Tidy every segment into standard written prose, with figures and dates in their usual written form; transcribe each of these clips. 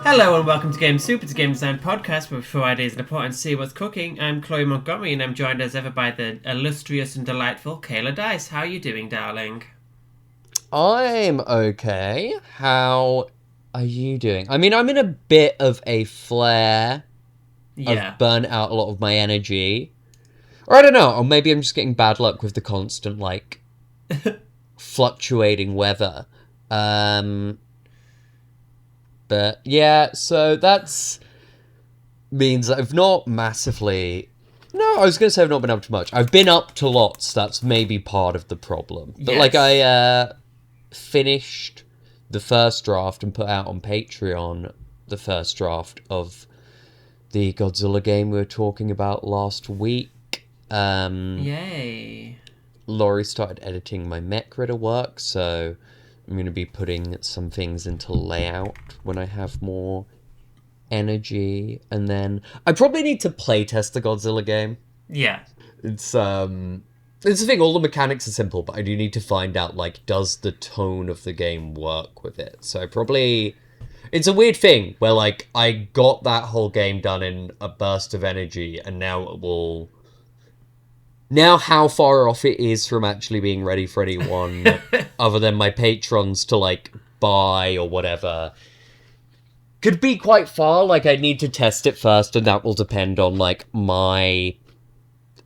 Hello and welcome to Game Soup. It's a game design podcast where we throw ideas in a pot and see what's cooking. I'm Chloe Montgomery and I'm joined as ever by the illustrious and delightful Kayla Dice. How are you doing, darling? I'm okay. How are you doing? I mean, I'm in a bit of a flare. Yeah. I've burnt out a lot of my energy. Or I don't know, or maybe I'm just getting bad luck with the constant, fluctuating weather. But yeah, so that's means I've not massively... No, I was going to say I've not been up to much. I've been up to lots. That's maybe part of the problem. But Yes. I finished the first draft and put out on Patreon the first draft of the Godzilla game we were talking about last week. Yay. Laurie started editing my mech ritter work, so I'm going to be putting some things into layout when I have more energy. And then I probably need to playtest the Godzilla game. Yeah. It's the thing, all the mechanics are simple, but I do need to find out, does the tone of the game work with it? So it's a weird thing where, I got that whole game done in a burst of energy, and now how far off it is from actually being ready for anyone other than my patrons to, buy or whatever, could be quite far. I need to test it first, and that will depend on, my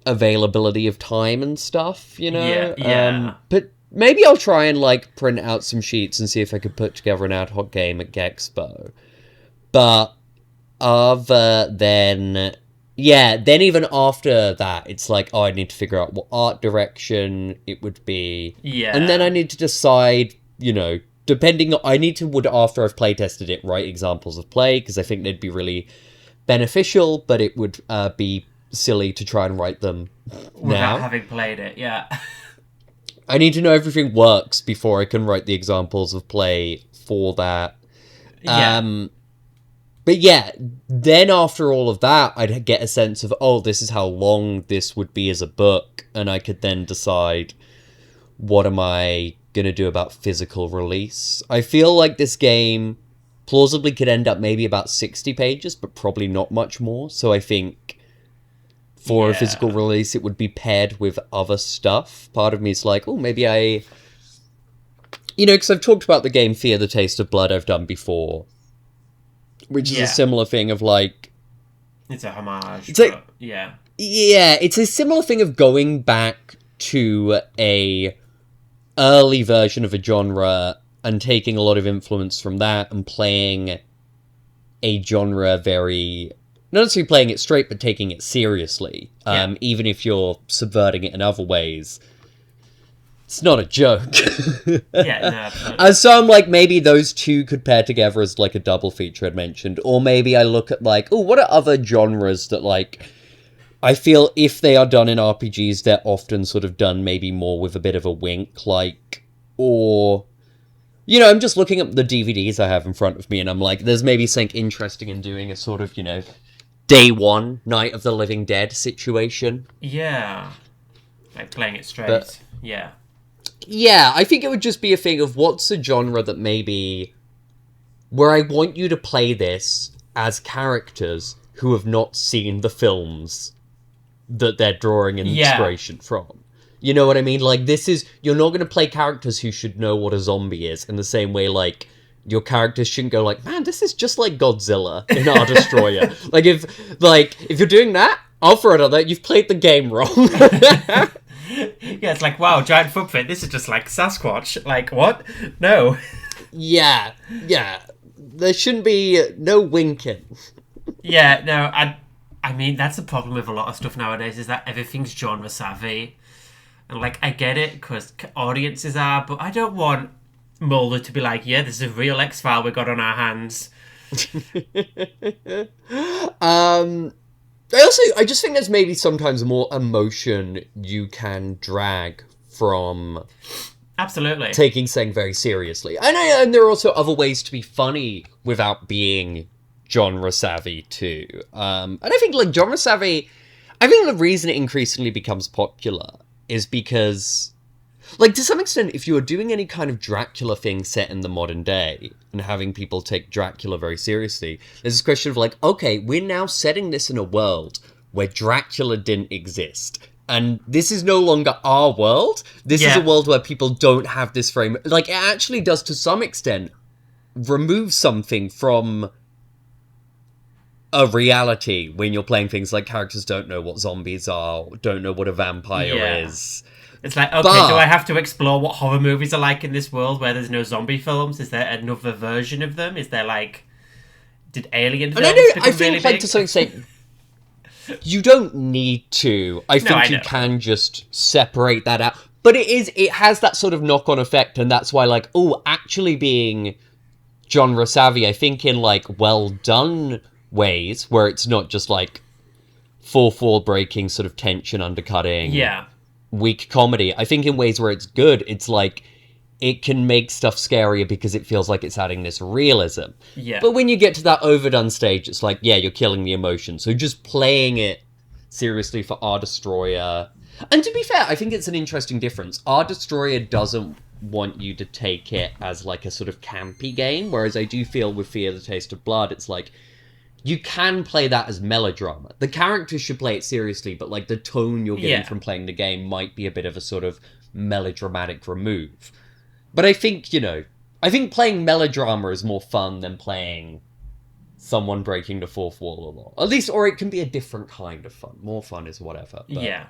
availability of time and stuff, you know? Yeah. But maybe I'll try and, print out some sheets and see if I could put together an ad hoc game at Gexpo. But other than... Yeah, then even after that, it's I need to figure out what art direction it would be. Yeah. And then I need to decide, after I've playtested it, write examples of play, because I think they'd be really beneficial, but it would be silly to try and write them now. Without having played it, yeah. I need to know everything works before I can write the examples of play for that. Yeah. But yeah, then after all of that, I'd get a sense of, this is how long this would be as a book, and I could then decide, what am I going to do about physical release? I feel like this game plausibly could end up maybe about 60 pages, but probably not much more, so I think for a physical release, it would be paired with other stuff. Part of me is maybe because I've talked about the game Fear the Taste of Blood I've done before, which is a similar thing of It's a homage. It's yeah. Yeah, it's a similar thing of going back to a early version of a genre and taking a lot of influence from that and playing a genre very... Not necessarily playing it straight, but taking it seriously. Even if you're subverting it in other ways. It's not a joke. Yeah, no, absolutely. So I'm maybe those two could pair together as a double feature I'd mentioned. Or maybe I look at what are other genres that I feel if they are done in RPGs, they're often sort of done maybe more with a bit of a wink, or... I'm just looking at the DVDs I have in front of me and I'm there's maybe something interesting in doing a sort of, Day One, Night of the Living Dead situation. Yeah. Playing it straight. Yeah. Yeah, I think it would just be a thing of what's a genre that maybe... where I want you to play this as characters who have not seen the films that they're drawing an inspiration from. You know what I mean? This is... You're not going to play characters who should know what a zombie is in the same way, your characters shouldn't go man, this is just like Godzilla in Our Destroyer. If you're doing that, I'll throw it on that. You've played the game wrong. Yeah, it's wow, giant footprint. This is just Sasquatch. What? No. Yeah. There shouldn't be no winking. Yeah, no, I mean, that's the problem with a lot of stuff nowadays, is that everything's genre savvy. And, I get it, because audiences are, but I don't want Mulder to be yeah, this is a real X-File we got on our hands. I just think there's maybe sometimes more emotion you can drag from Absolutely taking something very seriously. And there are also other ways to be funny without being genre savvy too. And I think genre savvy, I think the reason it increasingly becomes popular is because Like, to some extent, if you were doing any kind of Dracula thing set in the modern day and having people take Dracula very seriously, there's this question of like, okay, we're now setting this in a world where Dracula didn't exist. And this is no longer our world. This is a world where people don't have this frame. Like, it actually does, to some extent, remove something from a reality when you're playing things like characters don't know what zombies are, don't know what a vampire is. It's like, okay, do I have to explore what horror movies are like in this world where there's no zombie films? Is there another version of them? Is there like, did Alien films I think, really like, big? to some extent, you don't need to. I think you can just separate that out. But it has that sort of knock-on effect, and that's why, like, actually being genre savvy, I think in, like, well-done ways, where it's not just, like, fourth wall breaking, sort of tension undercutting. Yeah. Weak comedy. I think in ways where it's good, it's like it can make stuff scarier because it feels like it's adding this realism. Yeah. But when you get to that overdone stage, it's like, yeah, you're killing the emotion. So just playing it seriously for Our Destroyer. And to be fair, I think it's an interesting difference. Our Destroyer doesn't want you to take it as like a sort of campy game, whereas I do feel with Fear the Taste of Blood, it's like you can play that as melodrama. The characters should play it seriously, but like the tone you're getting from playing the game might be a bit of a sort of melodramatic remove. But I think, I think playing melodrama is more fun than playing someone breaking the fourth wall a lot. At least, or it can be a different kind of fun. More fun is whatever. But... yeah.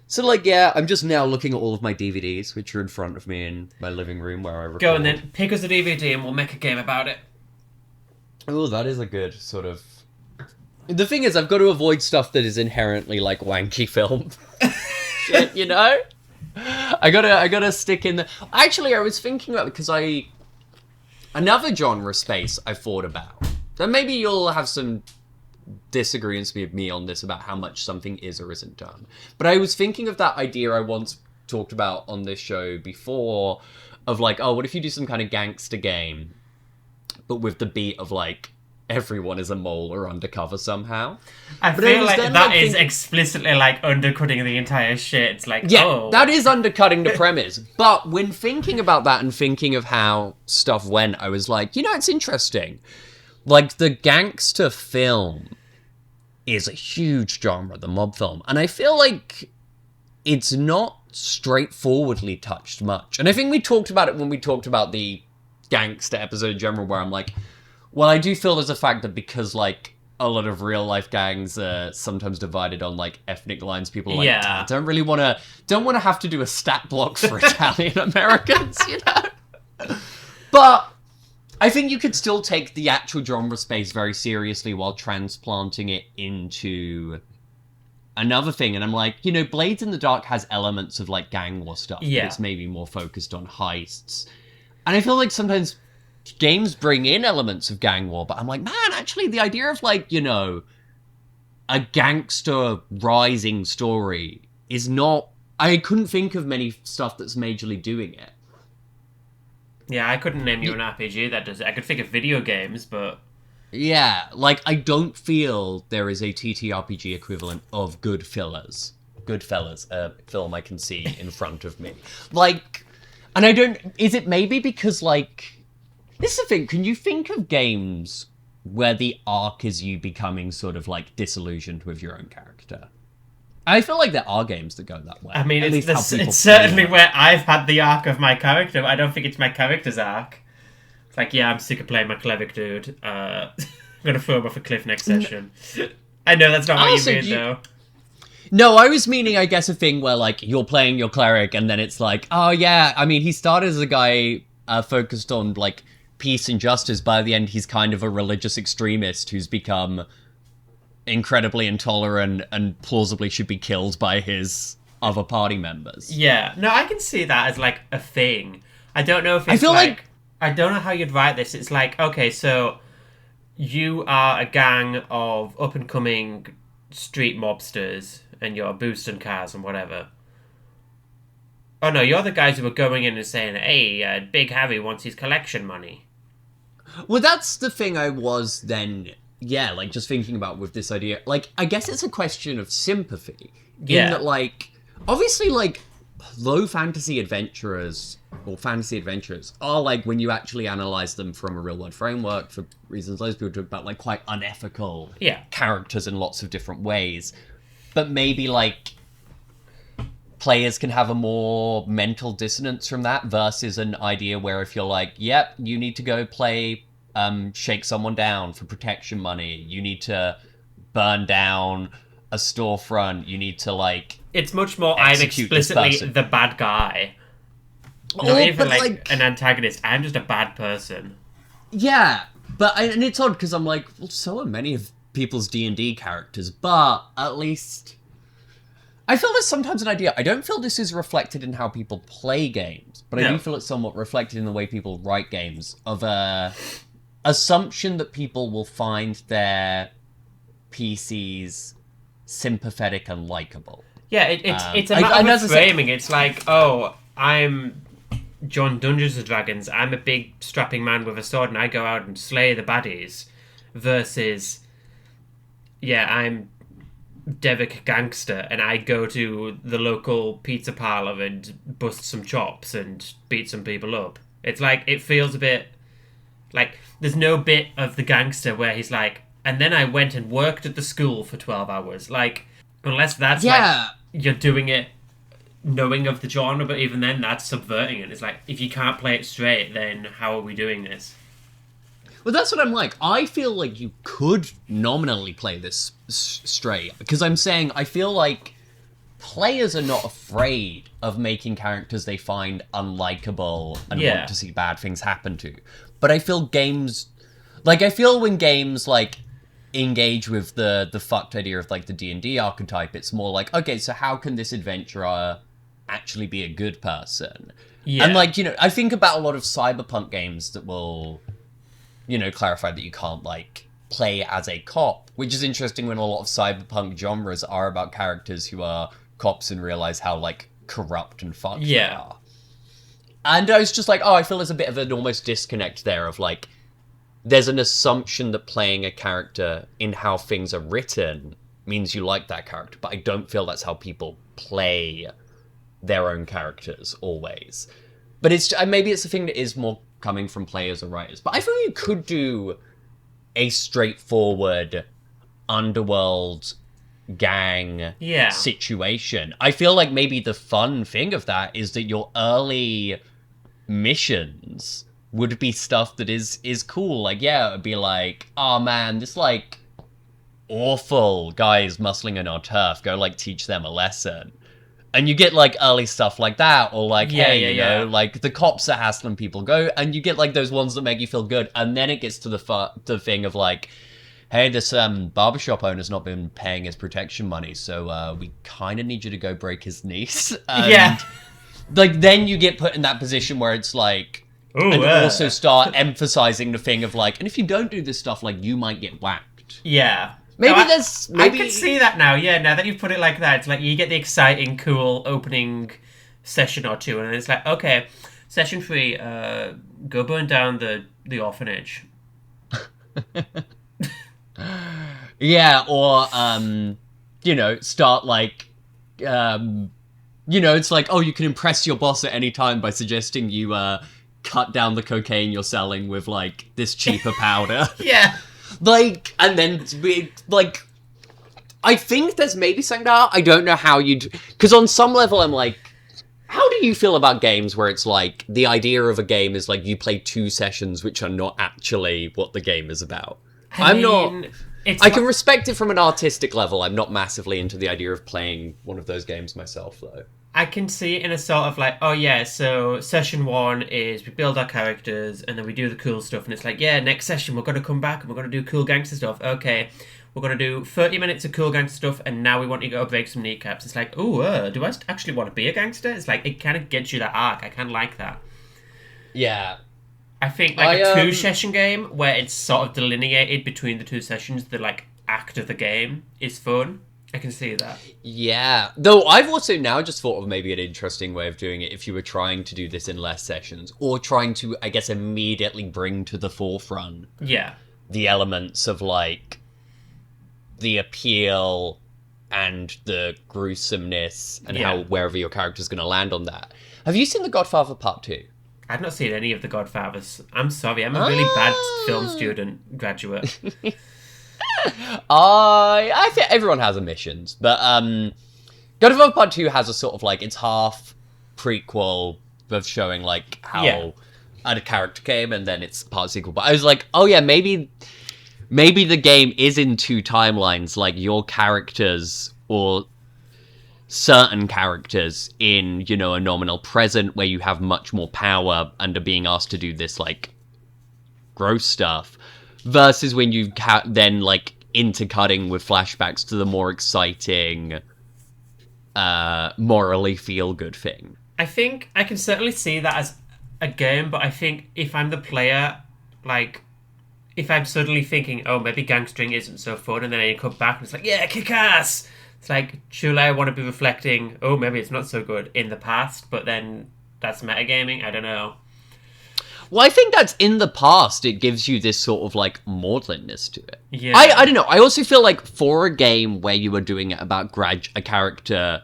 So, like, yeah, I'm just now looking at all of my DVDs, which are in front of me in my living room where I record. Go and then pick us a DVD and we'll make a game about it. Oh, that is a good sort of... The thing is, I've got to avoid stuff that is inherently, like, wanky film. Shit, I gotta stick in the... Actually, I was thinking about... Because another genre space I thought about. And maybe you'll have some disagreements with me on this about how much something is or isn't done. But I was thinking of that idea I once talked about on this show before of, like, what if you do some kind of gangster game but with the beat of, like, everyone is a mole or undercover somehow. I feel like that is explicitly, like, undercutting the entire shit. It's like, that is undercutting the premise. But when thinking about that and thinking of how stuff went, I was like, it's interesting. Like, the gangster film is a huge genre, the mob film. And I feel like it's not straightforwardly touched much. And I think we talked about it when we talked about the gangster episode in general, where I'm like, well, I do feel there's a fact that because, like, a lot of real life gangs are sometimes divided on, like, ethnic lines, people are like, don't want to have to do a stat block for Italian Americans, But I think you could still take the actual genre space very seriously while transplanting it into another thing. And I'm like, Blades in the Dark has elements of, like, gang war stuff, but it's maybe more focused on heists. And I feel like sometimes games bring in elements of gang war, but I'm like, man, actually, the idea of, like, a gangster rising story is not... I couldn't think of many stuff that's majorly doing it. Yeah, I couldn't name you an RPG that does it. I could think of video games, but... Yeah, like, I don't feel there is a TTRPG equivalent of Goodfellas. Goodfellas, a film I can see in front of me. Like... And I don't... Is it maybe because, like... This is the thing. Can you think of games where the arc is you becoming sort of, like, disillusioned with your own character? I feel like there are games that go that way. I mean, it's certainly where I've had the arc of my character. But I don't think it's my character's arc. It's like, yeah, I'm sick of playing my cleric dude. I'm going to throw him off a cliff next session. I know that's not what you mean, though. No, I was meaning, I guess, a thing where, like, you're playing your cleric and then it's like, oh, yeah, I mean, he started as a guy focused on, like, peace and justice. By the end, he's kind of a religious extremist who's become incredibly intolerant and plausibly should be killed by his other party members. Yeah. No, I can see that as, like, a thing. I don't know if it's like... I don't know how you'd write this. It's like, okay, so you are a gang of up-and-coming street mobsters and you're boosting cars and whatever. Oh no, you're the guys who are going in and saying, hey, Big Harry wants his collection money. Well, that's the thing I was then, like, just thinking about with this idea. Like, I guess it's a question of sympathy. Yeah. In that, like, obviously, like, low fantasy adventurers or fantasy adventures are like, when you actually analyze them from a real world framework, for reasons those people talk about, like quite unethical characters in lots of different ways. But maybe like players can have a more mental dissonance from that versus an idea where if you're like, yep, you need to go play shake someone down for protection money, you need to burn down a storefront, you need to like it's much more I'm explicitly the bad guy. Not even like an antagonist. I'm just a bad person. Yeah, and it's odd because I'm like, well, so are many of people's D&D characters, but at least I feel there's sometimes an idea. I don't feel this is reflected in how people play games, but I do feel it's somewhat reflected in the way people write games, of a assumption that people will find their PCs sympathetic and likable. Yeah, it's a matter of framing. It's like, oh, I'm John Dungeons and Dragons. I'm a big strapping man with a sword, and I go out and slay the baddies. Versus, yeah, I'm Devik Gangster, and I go to the local pizza parlor and bust some chops and beat some people up. It's like, it feels a bit like there's no bit of the gangster where he's like, and then I went and worked at the school for 12 hours. Like, unless that's like you're doing it knowing of the genre, but even then that's subverting it. It's like, if you can't play it straight, then how are we doing this? Well, that's what I'm like. I feel like you could nominally play this straight, because I'm saying I feel like players are not afraid of making characters they find unlikable and want to see bad things happen to. But I feel games... Like, I feel when games, like, engage with the fucked idea of, like, the D&D archetype, it's more like, okay, so how can this adventurer actually be a good person? Yeah. And, like, you know, I think about a lot of cyberpunk games that will... you know, clarify that you can't, like, play as a cop, which is interesting when a lot of cyberpunk genres are about characters who are cops and realize how, like, corrupt and fucked they are. And I was just like, oh, I feel there's a bit of an almost disconnect there of, like, there's an assumption that playing a character in how things are written means you like that character, but I don't feel that's how people play their own characters always. But it's maybe it's a thing that is more coming from players or writers. But I feel you could do a straightforward underworld gang situation. I feel like maybe the fun thing of that is that your early missions would be stuff that is cool. Like, yeah, it would be like, oh man, this like awful guy is muscling in our turf. Go like teach them a lesson. And you get, like, early stuff like that, or, like, you know, like, the cops are hassling people, go, and you get, like, those ones that make you feel good, and then it gets to the thing of, like, hey, this barbershop owner's not been paying his protection money, so we kind of need you to go break his niece. And, like, then you get put in that position where it's, like, also start emphasizing the thing of, like, and if you don't do this stuff, like, you might get whacked. Yeah. Maybe I can see that now, now that you've put it like that. It's like you get the exciting, cool opening session or two, and then it's like, okay, session 3, go burn down the orphanage. Yeah, or, you know, start like, you know, it's like, oh, you can impress your boss at any time by suggesting you cut down the cocaine you're selling with, like, this cheaper powder. Yeah. Like, and then, like, I think there's maybe something that I don't know how you'd... Because on some level, I'm like, how do you feel about games where it's like, the idea of a game is like, you play 2 sessions which are not actually what the game is about? I can respect it from an artistic level. I'm not massively into the idea of playing one of those games myself, though. I can see it in a sort of like, oh yeah, so session 1 is we build our characters and then we do the cool stuff, and it's like, yeah, next session we're going to come back and we're going to do cool gangster stuff. Okay, we're going to do 30 minutes of cool gangster stuff, and now we want you to go break some kneecaps. It's like, oh, do I actually want to be a gangster? It's like, it kind of gets you that arc. I kind of like that. Yeah. I think like a 2-session game where it's sort of delineated between the 2 sessions, the like act of the game is fun. I can see that. Yeah. Though I've also now just thought of maybe an interesting way of doing it if you were trying to do this in less sessions, or trying to, I guess, immediately bring to the forefront the elements of, like, the appeal and the gruesomeness and Yeah. how wherever your character's going to land on that. Have you seen The Godfather Part 2? I've not seen any of the Godfathers. I'm sorry, I'm a really bad film student graduate. I think everyone has omissions, but Godfather Part 2 has a sort of like, it's half prequel of showing like how a character came, and then it's part sequel. But I was like, oh yeah, maybe the game is in two timelines, like your characters or certain characters in, you know, a nominal present where you have much more power and are being asked to do this like gross stuff, versus when you then like intercutting with flashbacks to the more exciting morally feel good thing. I think I can certainly see that as a game, but I think if I'm the player, like, if I'm suddenly thinking, oh, maybe gangstering isn't so fun, and then I come back and it's like, yeah, kick ass! It's like, surely I want to be reflecting, oh, maybe it's not so good in the past, but then that's metagaming? I don't know. Well, I think that's in the past, it gives you this sort of, like, maudlinness to it. Yeah. I don't know, I also feel like for a game where you were doing it about a character,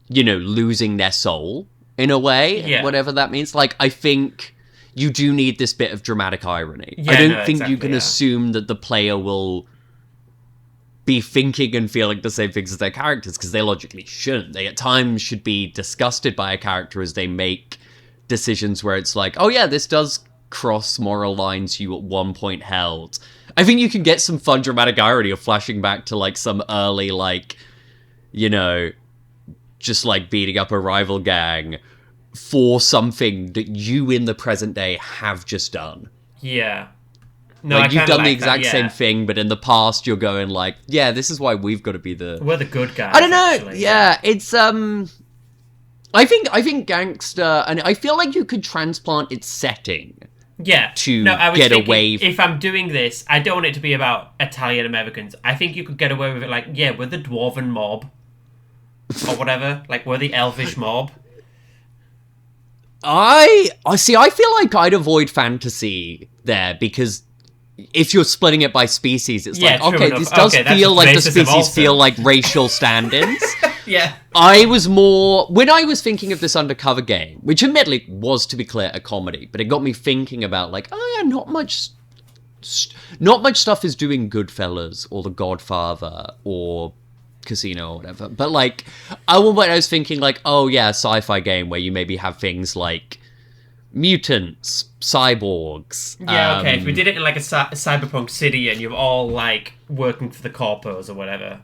you know, losing their soul, in a way, whatever that means, like, I think you do need this bit of dramatic irony. Yeah, I don't think you can assume that the player will be thinking and feeling the same things as their characters, because they logically shouldn't. They at times should be disgusted by a character as they make decisions where it's like, oh yeah, this does cross moral lines you at one point held. I think you can get some fun dramatic irony of flashing back to like some early, like, you know, just like beating up a rival gang for something that you in the present day have just done. Yeah. No, like, you've done the exact that, same thing, but in the past you're going like, yeah, this is why we've got to be we're the good guys. I don't know. Actually. Yeah, it's I think gangster, and I feel like you could transplant its setting. Yeah. To I was get thinking, away. If I'm doing this, I don't want it to be about Italian Americans. I think you could get away with it like, yeah, we're the dwarven mob. Or whatever. Like, we're the elvish mob. I see, I feel like I'd avoid fantasy there, because if you're splitting it by species, it's like, okay, enough. this does feel like the species also. feel like racial stand-ins. Yeah. I was more, when I was thinking of this undercover game, which admittedly was, to be clear, a comedy, but it got me thinking about like, oh yeah, not much stuff is doing Goodfellas or The Godfather or Casino or whatever. But like, I was thinking like, oh yeah, sci-fi game where you maybe have things like mutants, cyborgs. Yeah, okay. If we did it in like a cyberpunk city and you're all like working for the corpos or whatever.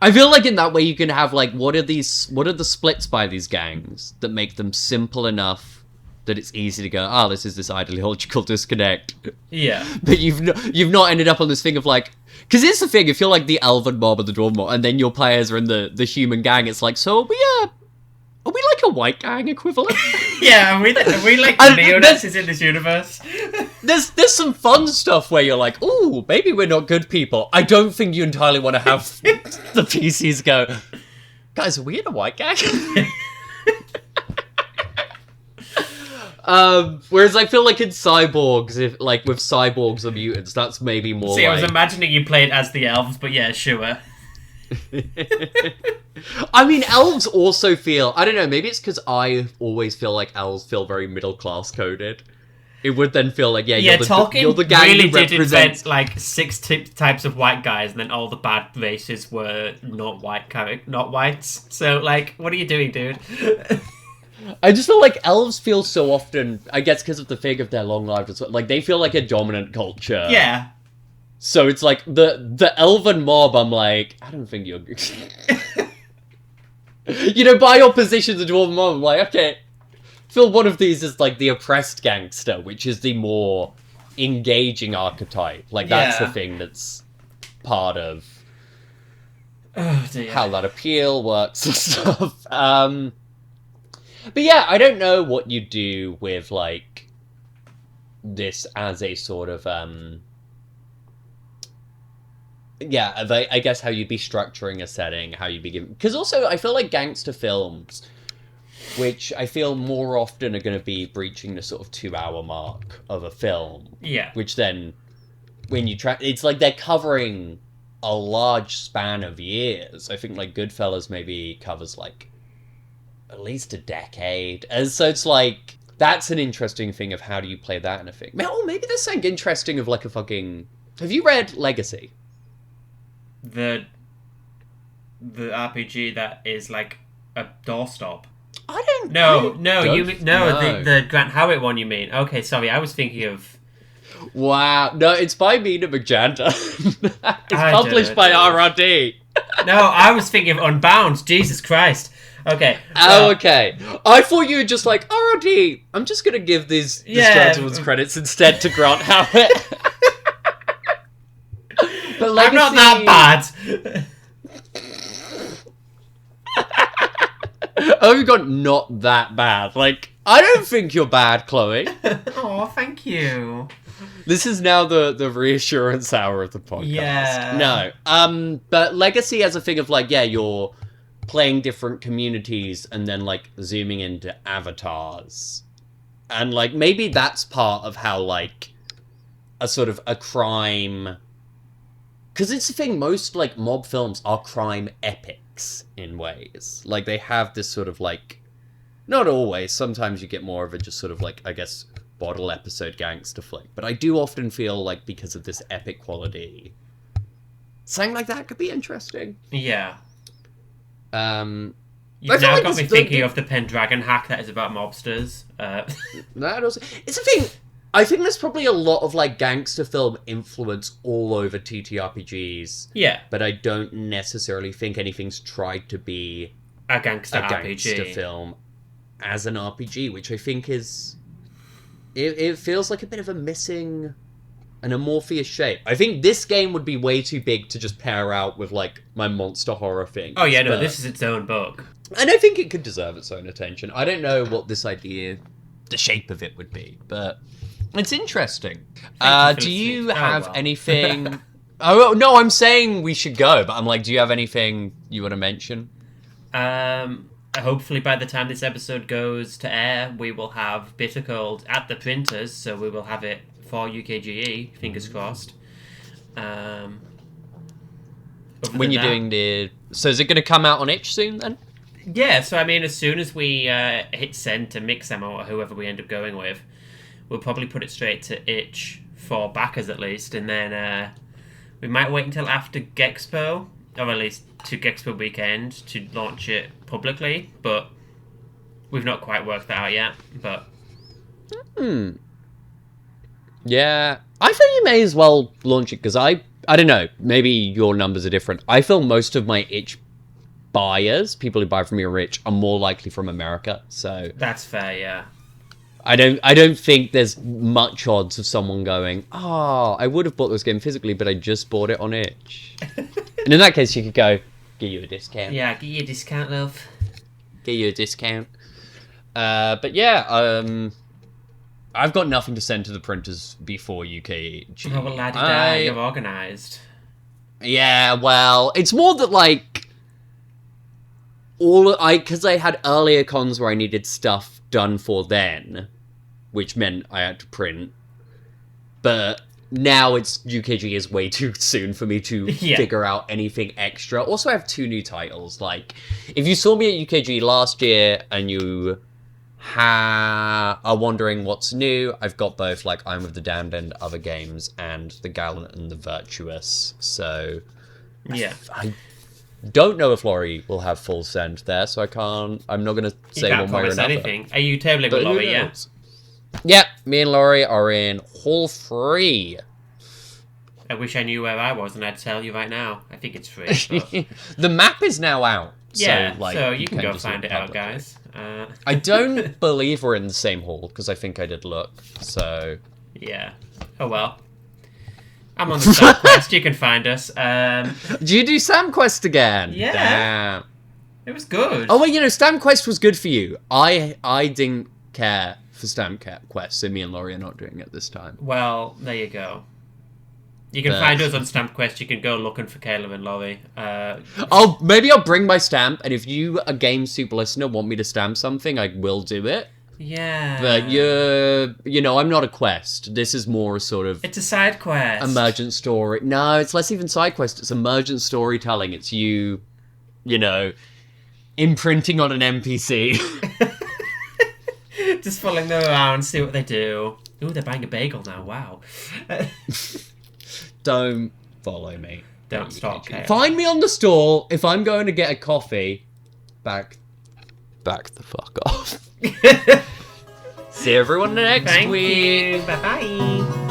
I feel like in that way you can have like, what are the splits by these gangs that make them simple enough that it's easy to go, this is this ideological disconnect. Yeah. But you've not ended up on this thing of like, because here's the thing, if you're like the elven mob or the dwarven mob, and then your players are in the human gang, it's like, so are we like a white gang equivalent? Yeah, are we like neo-Nazis in this universe? There's some fun stuff where you're like, ooh, maybe we're not good people. I don't think you entirely want to have the PCs go, guys, are we in a white gang? Whereas I feel like in Cyborgs, if like with cyborgs or mutants, that's maybe more. See, I was imagining you played as the elves, but yeah, sure. I mean, elves also feel, I don't know, maybe it's because I always feel like elves feel very middle class coded. It would then feel like, you're the gang really who did represents invent like 6 types of white guys, and then all the bad races were not whites. So like, what are you doing, dude? I just feel like elves feel so often, I guess because of the thing of their long lives, like they feel like a dominant culture. Yeah. So it's like the elven mob, I'm like, I don't think you're by your position, the dwarven mob, I'm like, okay, feel one of these is like the oppressed gangster, which is the more engaging archetype. Like that's the thing that's part of how that appeal works and stuff. But yeah, I don't know what you do with like this as a sort of I guess how you'd be structuring a setting, how you'd be giving, because also I feel like gangster films, which I feel more often are going to be breaching the sort of 2-hour mark of a film. Yeah. Which then, when you it's like they're covering a large span of years. I think, like, Goodfellas maybe covers, like, at least a decade. And so it's like, that's an interesting thing of how do you play that in a thing. Oh, maybe there's something interesting of, like, a fucking... Have you read Legacy? The RPG that is like a doorstop. The Grant Howitt one you mean. Okay, sorry, I was thinking of... Wow. No, it's by Mina McJanta. It's published by RRD. No, I was thinking of Unbound. Jesus Christ. Okay. Oh, okay. I thought you were just like, RRD, I'm just going to give these gentleman's credits instead to Grant Howitt. But Legacy... I'm not that bad. Oh, you got not that bad. Like, I don't think you're bad, Chloe. Oh, thank you. This is now the reassurance hour of the podcast. Yeah. No. But Legacy has a thing of, like, yeah, you're playing different communities and then, like, zooming into avatars. And, like, maybe that's part of how, like, a sort of a crime... Because it's the thing, most, like, mob films are crime epics in ways. Like, they have this sort of, like... Not always. Sometimes you get more of a just sort of, like, I guess, bottle episode gangster flick. But I do often feel like, because of this epic quality, something like that could be interesting. Yeah. You've now got me thinking of the Pendragon hack that is about mobsters. That also... It's a thing... I think there's probably a lot of, like, gangster film influence all over TTRPGs. Yeah. But I don't necessarily think anything's tried to be a gangster RPG film as an RPG, which I think is... It feels like a bit of a missing... an amorphous shape. I think this game would be way too big to just pair out with, like, my monster horror thing. Oh, yeah, no, this is its own book. And I think it could deserve its own attention. I don't know what this idea, the shape of it would be, but... It's interesting. Do you have anything... Oh, no, I'm saying we should go, but I'm like, do you have anything you want to mention? Hopefully by the time this episode goes to air, we will have Bitter Cold at the printers, so we will have it for UKGE, fingers crossed. When you're doing the... So is it going to come out on itch soon, then? Yeah, so I mean, as soon as we hit send to Mixamo or whoever we end up going with, we'll probably put it straight to itch for backers at least, and then we might wait until after Gexpo, or at least to Gexpo weekend, to launch it publicly, but we've not quite worked that out yet, but... Yeah, I think you may as well launch it, because I don't know, maybe your numbers are different. I feel most of my itch buyers, people who buy from me are rich, are more likely from America, so... That's fair, yeah. I don't think there's much odds of someone going, I would have bought this game physically, but I just bought it on itch. And in that case, you could go, get you a discount. Yeah, get you a discount, love. Get you a discount. But yeah, I've got nothing to send to the printers before UKG. Oh, well, laddie-da, you're organised. Yeah, well, it's more that, like, because I had earlier cons where I needed stuff done for then, which meant I had to print, but now it's UKG is way too soon for me to figure out anything extra. Also, I have 2 new titles. Like, if you saw me at UKG last year and you are wondering what's new, I've got both, like, I'm of the Damned and other games, and The Gallant and the Virtuous. So, yeah, I don't know if Laurie will have full send there, so I'm not going to say one way or another. Anything. Are you tabling with Laurie, yeah? Yeah, me and Laurie are in Hall 3. I wish I knew where I was, and I'd tell you right now. I think it's free. But... The map is now out. Yeah, so you can go find it out, guys. I don't believe we're in the same hall, because I think I did look, so... Yeah. Oh, well. I'm on the Sam Quest. You can find us. Do you do Sam Quest again? Yeah. Damn. It was good. Oh, well, Sam Quest was good for you. I didn't care for Sam Quest, so me and Laurie are not doing it this time. Well, there you go. You can find us on Stamp Quest. You can go looking for Caleb and Laurie. Maybe I'll bring my stamp, and if you, a Game Soup listener, want me to stamp something, I will do it. Yeah. But I'm not a quest. This is more a sort of It's a side quest. emergent story. No, it's less even side quest. It's emergent storytelling. It's you imprinting on an NPC. Just following them around, see what they do. Ooh, they're buying a bagel now. Wow. Don't follow me. Don't stop. Chaos. Find me on the store if I'm going to get a coffee. Back the fuck off. See everyone next week. Bye bye.